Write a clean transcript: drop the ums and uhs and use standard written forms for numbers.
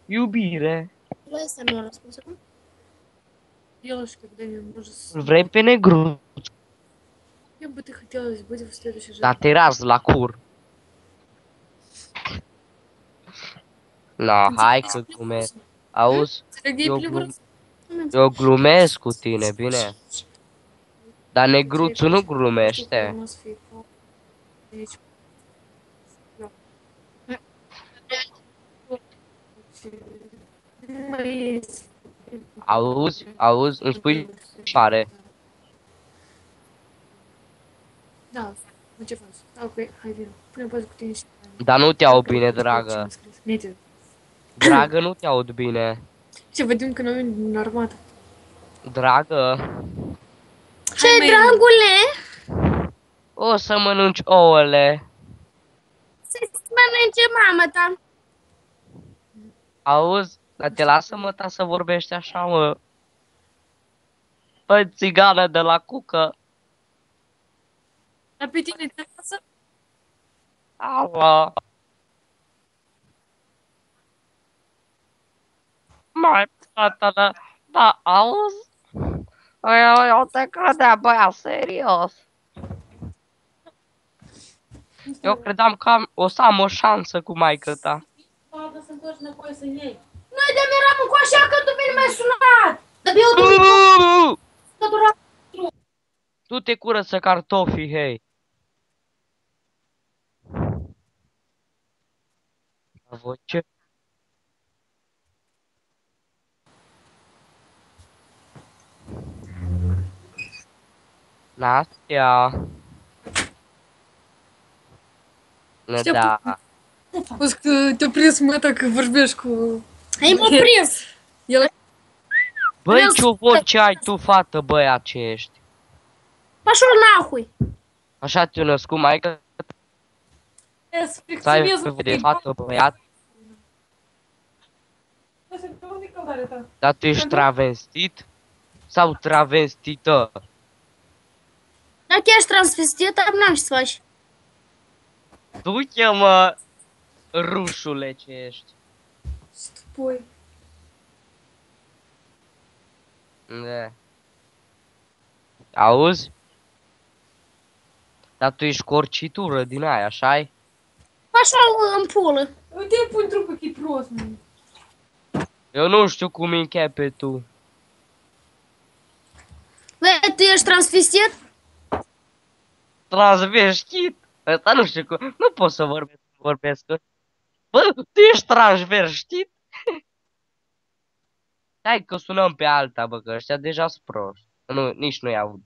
Iubire. La asta nu a răspuns acum. Я ж когда не может... Vrei pe negru. Я бы ты хотела быть в следующей Dar жизни. te raz la cur. No, hai că glumesc. Auzi? Сергей Плюс. Eu glumesc cu tine, bine? Dar negruțul nu glumește. Auzi? Auzi? Îmi spui mare. Da, ce faci? Ok, hai vino. Pune poate cu tine și... Dar nu te aud bine, dragă. Nete. Dragă, nu te aud bine. Ce vedem când avem din armată? Dragă, Ce, dragule? o să mănânci ouăle. Să-ți mănânce mama ta. Auzi? Dar te lasă măta să vorbești așa, mă. Băi, țigană de la cucă. Dar pe tine te lasă? Alo. Mai, fratele, da, auzi? Eu te credeam, băia, serios. Eu credeam că o să am o șansă cu maică ta. Noi de-mi eram încoașa că tu bine mi-ai sunat. Dar eu Tu te curăță cartofii, hei. Voi ce? Nastia. Da. Auzi că te-a prins măta că vorbești cu... Ai mă prins. El... Băi, ce voce ai tu, fată, băiat ce ești? Pașul nahui. Așa te-a născut maică? Să ai de fată, băiat? Dar tu ești travestit? Sau travestită? Dacă ești transvestit, n-am ce să faci. Du-te, mă, rușule ce ești. Pui. Da. Auzi? Dar tu ești corcitură din aia, așa-i? Pașul în pulă. Uite, pui trupul că e prost, mă. Eu nu știu cum închepe tu. Băi, tu ești transvestit? Transvestit? Ăsta nu știu cum. Nu pot să vorbesc. Bă, tu ești transvestit? Hai că sunăm pe alta, bă, că ăștia deja sunt proști. Nu, nici nu-i aud.